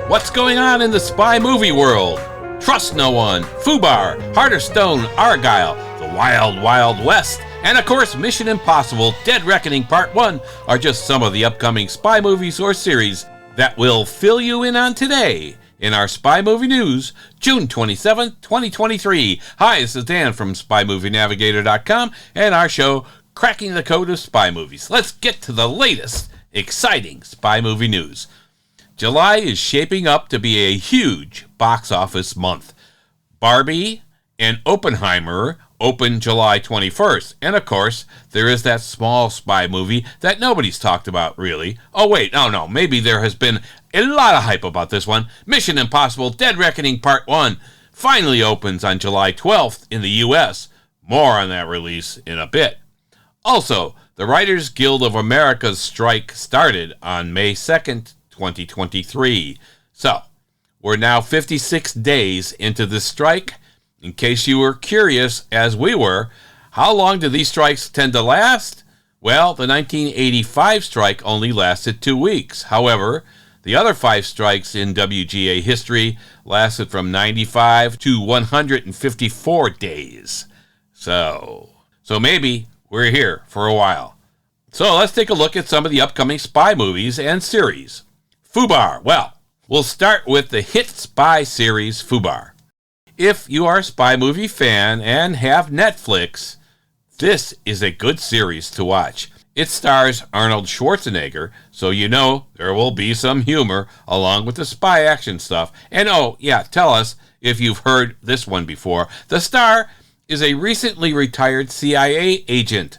What's going on in the spy movie world? Trust No One, Fubar, Heart of Stone, Argylle, The Wild Wild West, and of course Mission Impossible Dead Reckoning Part 1 are just some of the upcoming spy movies or series that we'll fill you in on today in our Spy Movie News, June 27, 2023. Hi, this is Dan from SpyMovieNavigator.com and our show, Cracking the Code of Spy Movies. Let's get to the latest, exciting spy movie news. July is shaping up to be a huge box office month. Barbie and Oppenheimer open July 21st. And of course, there is that small spy movie that nobody's talked about really. Oh wait, no, maybe there has been a lot of hype about this one. Mission Impossible Dead Reckoning Part 1 finally opens on July 12th in the US. More on that release in a bit. Also, the Writers Guild of America's strike started on May 2nd, 2023. So, we're now 56 days into this strike. In case you were curious, as we were, how long do these strikes tend to last? Well, the 1985 strike only lasted 2 weeks. However, the other 5 strikes in WGA history lasted from 95 to 154 days. So maybe we're here for a while. So let's take a look at some of the upcoming spy movies and series. Fubar. Well, we'll start with the hit spy series Fubar. If you are a spy movie fan and have Netflix, this is a good series to watch. It stars Arnold Schwarzenegger, so you know there will be some humor along with the spy action stuff. And oh, yeah, tell us if you've heard this one before. The star is a recently retired CIA agent.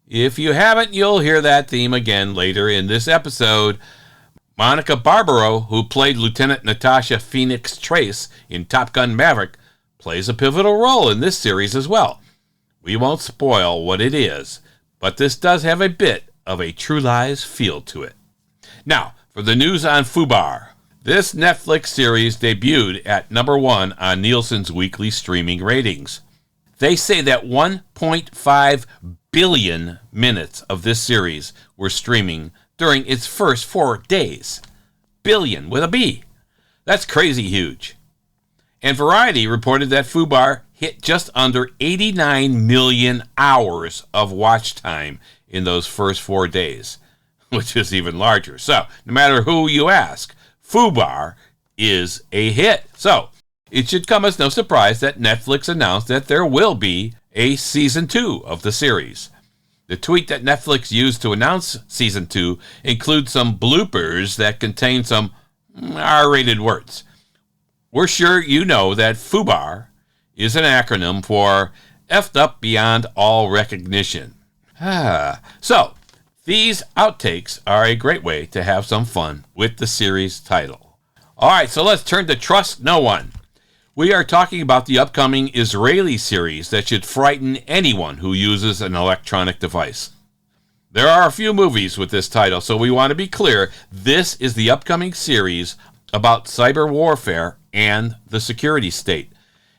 If you haven't, you'll hear that theme again later in this episode. Monica Barbaro, who played Lieutenant Natasha Phoenix Trace in Top Gun Maverick, plays a pivotal role in this series as well. We won't spoil what it is, but this does have a bit of a True Lies feel to it. Now, for the news on Fubar. This Netflix series debuted at number 1 on Nielsen's weekly streaming ratings. They say that 1.5 billion minutes of this series were streaming during its first 4 days. Billion with a B. That's crazy huge. And Variety reported that Fubar hit just under 89 million hours of watch time in those first 4 days, which is even larger. So, no matter who you ask, Fubar is a hit. So, it should come as no surprise that Netflix announced that there will be a season 2 of the series. The tweet that Netflix used to announce Season 2 includes some bloopers that contain some R-rated words. We're sure you know that Fubar is an acronym for Effed Up Beyond All Recognition. So, these outtakes are a great way to have some fun with the series title. Alright, so let's turn to Trust No One. We are talking about the upcoming Israeli series that should frighten anyone who uses an electronic device. There are a few movies with this title, so we want to be clear. This is the upcoming series about cyber warfare and the security state.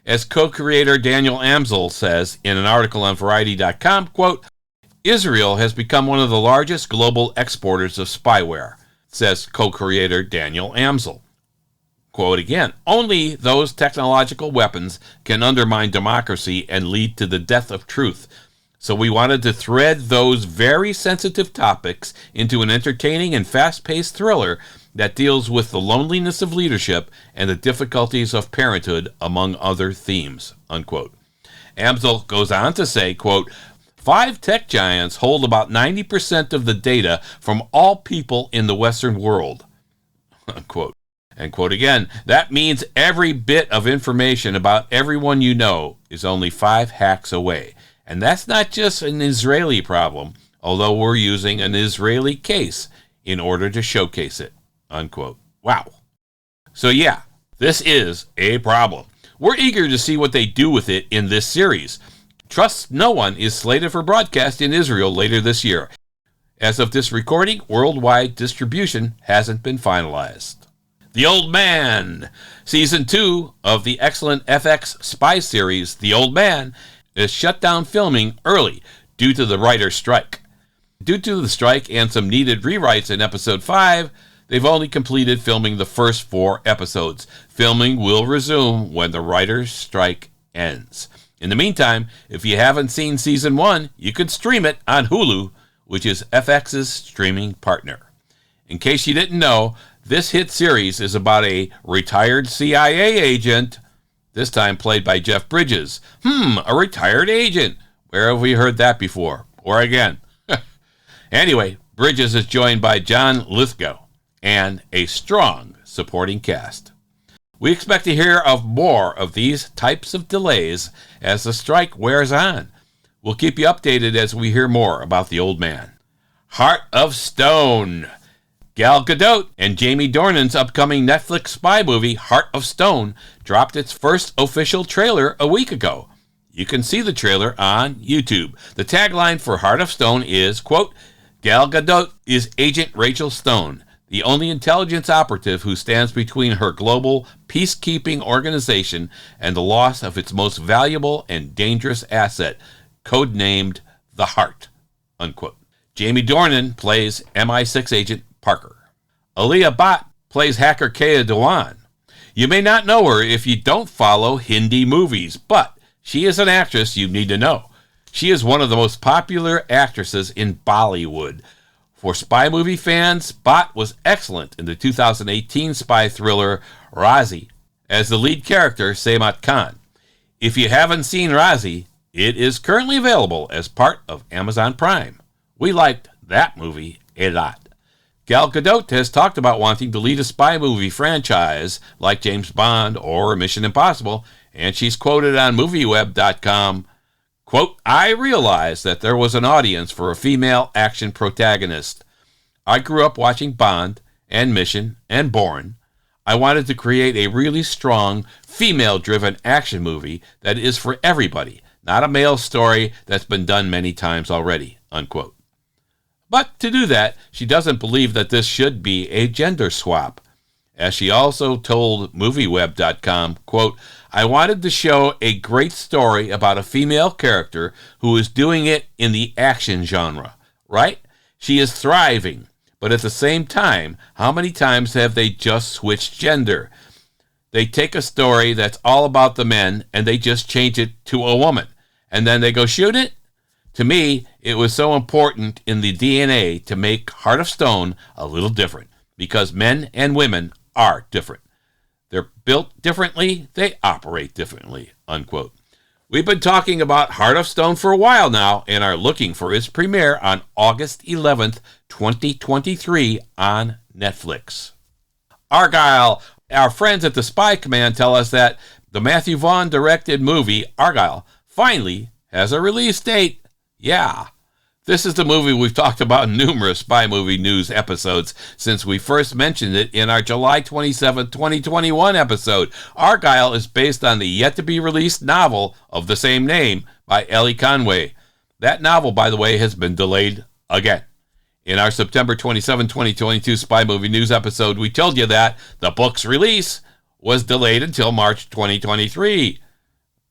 As co-creator Daniel Amsel says in an article on Variety.com, quote, Israel has become one of the largest global exporters of spyware, says co-creator Daniel Amsel. Quote again, only those technological weapons can undermine democracy and lead to the death of truth. So we wanted to thread those very sensitive topics into an entertaining and fast-paced thriller that deals with the loneliness of leadership and the difficulties of parenthood, among other themes, unquote. Amsel goes on to say, quote, 5 tech giants hold about 90% of the data from all people in the Western world, unquote. And quote again, that means every bit of information about everyone you know is only 5 hacks away. And that's not just an Israeli problem, although we're using an Israeli case in order to showcase it, unquote. Wow. So yeah, this is a problem. We're eager to see what they do with it in this series. Trust No One is slated for broadcast in Israel later this year. As of this recording, worldwide distribution hasn't been finalized. The Old Man. Season 2 of the excellent FX spy series, The Old Man, is shut down filming early due to the writer's strike. Due to the strike and some needed rewrites in Episode 5, they've only completed filming the first 4 episodes. Filming will resume when the writer's strike ends. In the meantime, if you haven't seen season 1, you can stream it on Hulu, which is FX's streaming partner. In case you didn't know, this hit series is about a retired CIA agent, this time played by Jeff Bridges. A retired agent. Where have we heard that before? Or again? Anyway, Bridges is joined by John Lithgow and a strong supporting cast. We expect to hear of more of these types of delays as the strike wears on. We'll keep you updated as we hear more about the old man. Heart of Stone. Gal Gadot and Jamie Dornan's upcoming Netflix spy movie, Heart of Stone, dropped its first official trailer a week ago. You can see the trailer on YouTube. The tagline for Heart of Stone is, quote, Gal Gadot is Agent Rachel Stone, the only intelligence operative who stands between her global peacekeeping organization and the loss of its most valuable and dangerous asset, codenamed the Heart, unquote. Jamie Dornan plays MI6 agent Parker. Aaliyah Bhatt plays hacker Kea Dewan. You may not know her if you don't follow Hindi movies, but she is an actress you need to know. She is one of the most popular actresses in Bollywood. For spy movie fans, Bhatt was excellent in the 2018 spy thriller Razi as the lead character Saimat Khan. If you haven't seen Razi, it is currently available as part of Amazon Prime. We liked that movie a lot. Gal Gadot has talked about wanting to lead a spy movie franchise like James Bond or Mission Impossible, and she's quoted on MovieWeb.com, quote, I realized that there was an audience for a female action protagonist. I grew up watching Bond and Mission and Bourne. I wanted to create a really strong, female-driven action movie that is for everybody, not a male story that's been done many times already, unquote. But to do that, she doesn't believe that this should be a gender swap. As she also told MovieWeb.com, quote, I wanted to show a great story about a female character who is doing it in the action genre, right? She is thriving, but at the same time, how many times have they just switched gender? They take a story that's all about the men and they just change it to a woman, and then they go shoot it? To me, it was so important in the DNA to make Heart of Stone a little different, because men and women are different. They're built differently, they operate differently, unquote. We've been talking about Heart of Stone for a while now and are looking for its premiere on August 11th, 2023 on Netflix. Argylle. Our friends at the Spy Command tell us that the Matthew Vaughn directed movie Argylle finally has a release date. Yeah, this is the movie we've talked about in numerous spy movie news episodes since we first mentioned it in our July 27, 2021 episode. Argylle is based on the yet-to-be-released novel of the same name by Ellie Conway. That novel, by the way, has been delayed again. In our September 27, 2022 spy movie news episode, we told you that the book's release was delayed until March 2023.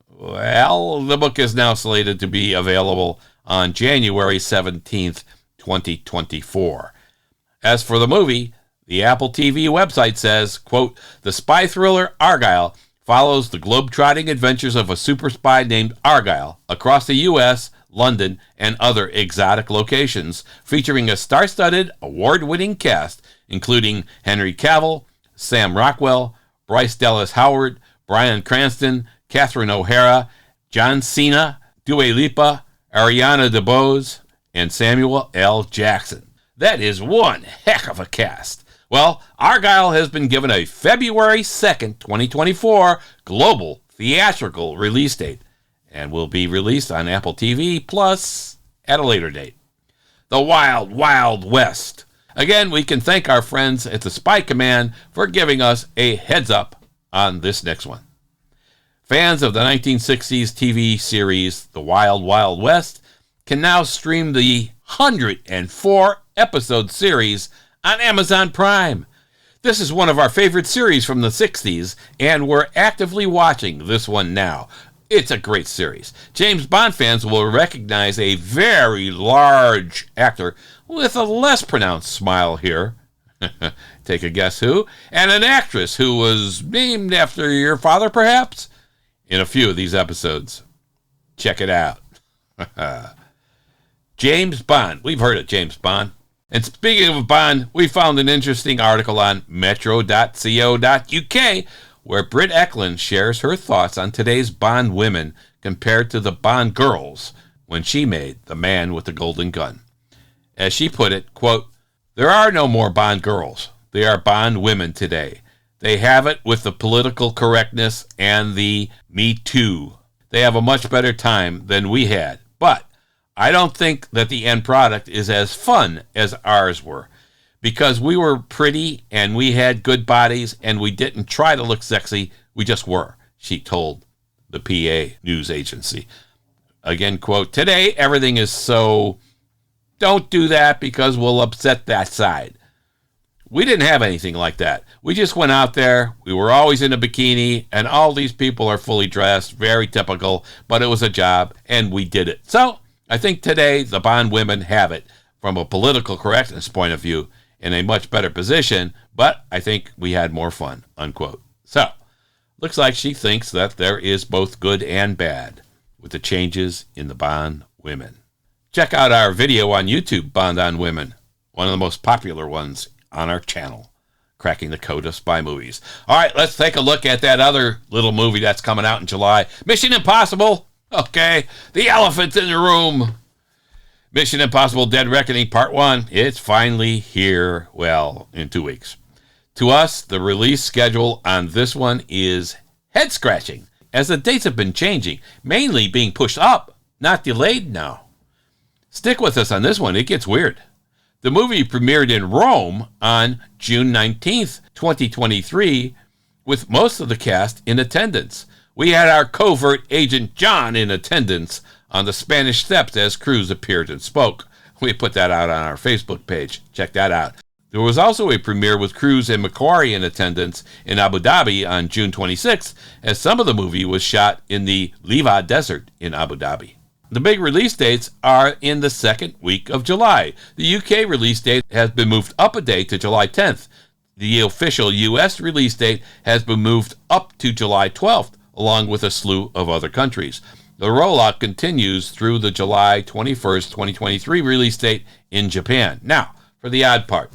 Well, the book is now slated to be available on January 17th, 2024. As for the movie, the Apple TV website says, quote, the spy thriller Argylle follows the globe-trotting adventures of a super spy named Argylle across the U.S., London, and other exotic locations, featuring a star-studded, award-winning cast, including Henry Cavill, Sam Rockwell, Bryce Dallas Howard, Bryan Cranston, Catherine O'Hara, John Cena, Dua Lipa, Ariana DeBose, and Samuel L. Jackson. That is one heck of a cast. Well, Argylle has been given a February 2nd, 2024 global theatrical release date and will be released on Apple TV Plus at a later date. The Wild Wild West. Again, we can thank our friends at the Spy Command for giving us a heads up on this next one. Fans of the 1960s TV series The Wild Wild West can now stream the 104-episode series on Amazon Prime. This is one of our favorite series from the 60s, and we're actively watching this one now. It's a great series. James Bond fans will recognize a very large actor with a less pronounced smile here. Take a guess who? And an actress who was named after your father, perhaps? In a few of these episodes. Check it out. James Bond. We've heard of James Bond. And speaking of Bond, we found an interesting article on metro.co.uk where Britt Eklund shares her thoughts on today's Bond women compared to the Bond girls when she made The Man with the Golden Gun. As she put it, quote, "There are no more Bond girls. They are Bond women today. They have it with the political correctness and the Me Too. They have a much better time than we had. But I don't think that the end product is as fun as ours were. Because we were pretty and we had good bodies and we didn't try to look sexy. We just were," she told the PA news agency. Again, quote, "Today everything is so, don't do that because we'll upset that side. We didn't have anything like that. We just went out there. We were always in a bikini, and all these people are fully dressed, very typical, but it was a job, and we did it. So I think today the Bond women have it, from a political correctness point of view, in a much better position, but I think we had more fun," unquote. So, looks like she thinks that there is both good and bad with the changes in the Bond women. Check out our video on YouTube, Bond on Women, one of the most popular ones on our channel, Cracking the Code of Spy Movies. All right, let's take a look at that other little movie that's coming out in July. Mission Impossible. Okay, the elephant in the room. Mission Impossible Dead Reckoning Part 1. It's finally here, well, in 2 weeks. To us, the release schedule on this one is head-scratching, as the dates have been changing, mainly being pushed up, not delayed now. Stick with us on this one, it gets weird. The movie premiered in Rome on June 19th, 2023, with most of the cast in attendance. We had our covert agent John in attendance on the Spanish Steps as Cruise appeared and spoke. We put that out on our Facebook page. Check that out. There was also a premiere with Cruise and McQuarrie in attendance in Abu Dhabi on June 26th, as some of the movie was shot in the Liva Desert in Abu Dhabi. The big release dates are in the second week of July. The UK release date has been moved up a day to July 10th. The official US release date has been moved up to July 12th, along with a slew of other countries. The rollout continues through the July 21st, 2023 release date in Japan. Now, for the odd part.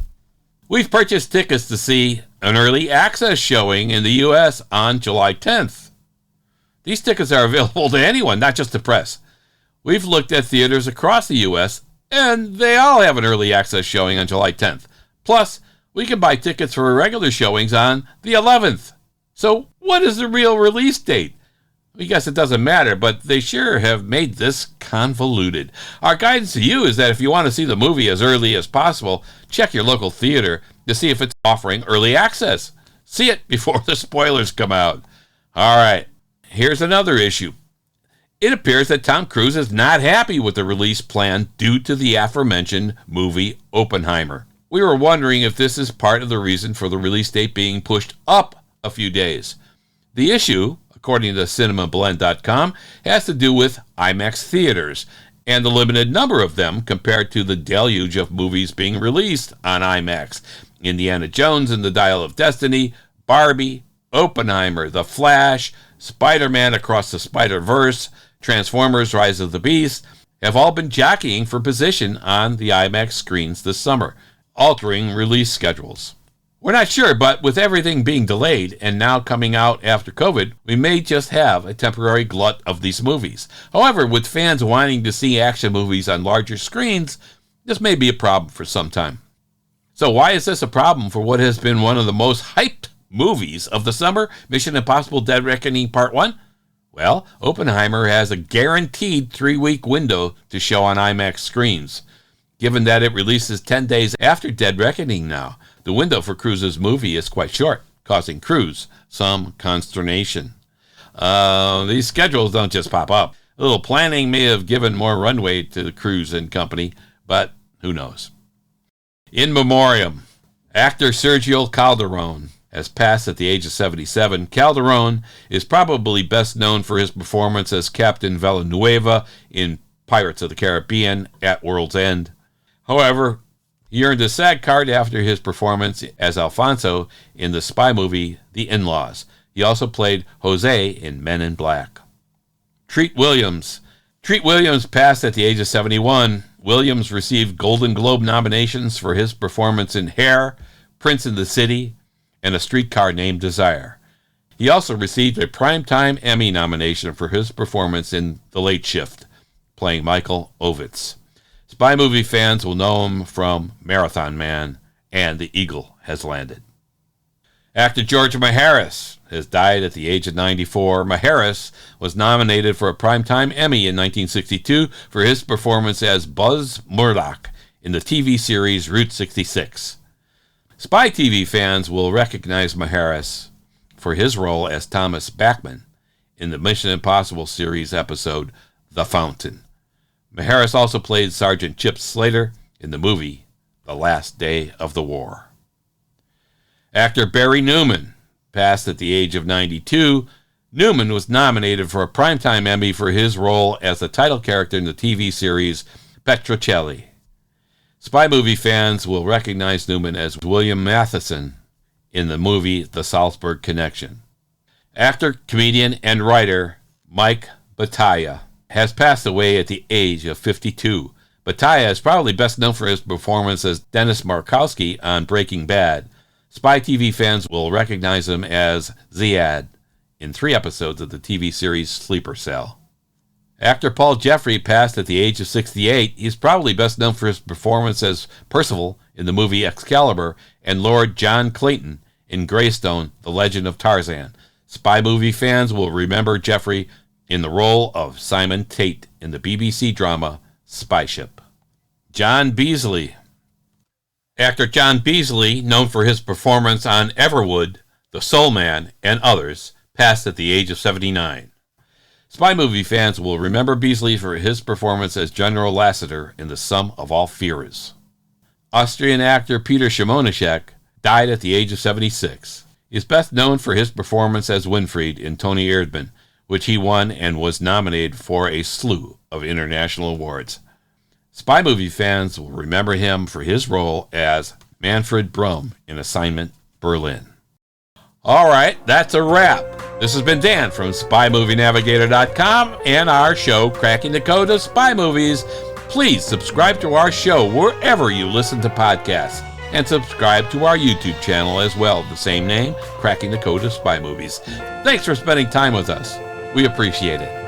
We've purchased tickets to see an early access showing in the US on July 10th. These tickets are available to anyone, not just the press. We've looked at theaters across the U.S., and they all have an early access showing on July 10th. Plus, we can buy tickets for regular showings on the 11th. So what is the real release date? I guess it doesn't matter, but they sure have made this convoluted. Our guidance to you is that if you want to see the movie as early as possible, check your local theater to see if it's offering early access. See it before the spoilers come out. All right, here's another issue. It appears that Tom Cruise is not happy with the release plan due to the aforementioned movie Oppenheimer. We were wondering if this is part of the reason for the release date being pushed up a few days. The issue, according to cinemablend.com, has to do with IMAX theaters and the limited number of them compared to the deluge of movies being released on IMAX. Indiana Jones and the Dial of Destiny, Barbie, Oppenheimer, The Flash, Spider-Man Across the Spider-Verse, Transformers Rise of the Beast have all been jockeying for position on the IMAX screens this summer, altering release schedules. We're not sure, but with everything being delayed and now coming out after COVID, we may just have a temporary glut of these movies. However, with fans wanting to see action movies on larger screens, this may be a problem for some time. So why is this a problem for what has been one of the most hyped movies of the summer, Mission Impossible Dead Reckoning Part 1? Well, Oppenheimer has a guaranteed 3-week window to show on IMAX screens. Given that it releases 10 days after Dead Reckoning now, the window for Cruise's movie is quite short, causing Cruise some consternation. These schedules don't just pop up. A little planning may have given more runway to the Cruise and company, but who knows. In memoriam, actor Sergio Calderón has passed at the age of 77. Calderón is probably best known for his performance as Captain Villanueva in Pirates of the Caribbean at World's End. However, He earned a SAG card after his performance as Alfonso in the spy movie The In-Laws. He also played Jose in Men in Black. Treat Williams. Treat Williams passed at the age of 71. Williams received Golden Globe nominations for his performance in Hair, Prince in the City, and A Streetcar Named Desire. He also received a Primetime Emmy nomination for his performance in The Late Shift, playing Michael Ovitz. Spy movie fans will know him from Marathon Man and The Eagle Has Landed. Actor George Maharis has died at the age of 94. Maharis was nominated for a Primetime Emmy in 1962 for his performance as Buzz Murdoch in the TV series Route 66. Spy TV fans will recognize Maharis for his role as Thomas Bachman in the Mission Impossible series episode The Fountain. Maharis also played Sergeant Chip Slater in the movie The Last Day of the War. Actor Barry Newman passed at the age of 92. Newman was nominated for a Primetime Emmy for his role as the title character in the TV series Petrocelli. Spy movie fans will recognize Newman as William Matheson in the movie The Salzburg Connection. Actor, comedian, and writer Mike Battaglia has passed away at the age of 52. Battaglia is probably best known for his performance as Dennis Markowski on Breaking Bad. Spy TV fans will recognize him as Ziad in 3 episodes of the TV series Sleeper Cell. Actor Paul Jeffrey passed at the age of 68. He is probably best known for his performance as Percival in the movie Excalibur and Lord John Clayton in Greystone, The Legend of Tarzan. Spy movie fans will remember Jeffrey in the role of Simon Tate in the BBC drama Spy Ship. John Beasley. Actor John Beasley, known for his performance on Everwood, The Soul Man, and others, passed at the age of 79. Spy movie fans will remember Beasley for his performance as General Lassiter in The Sum of All Fears. Austrian actor Peter Szymanowski died at the age of 76. He is best known for his performance as Winfried in Tony Erdmann, which he won and was nominated for a slew of international awards. Spy movie fans will remember him for his role as Manfred Brum in Assignment Berlin. All right, that's a wrap. This has been Dan from SpyMovieNavigator.com and our show, Cracking the Code of Spy Movies. Please subscribe to our show wherever you listen to podcasts, and subscribe to our YouTube channel as well, the same name, Cracking the Code of Spy Movies. Thanks for spending time with us. We appreciate it.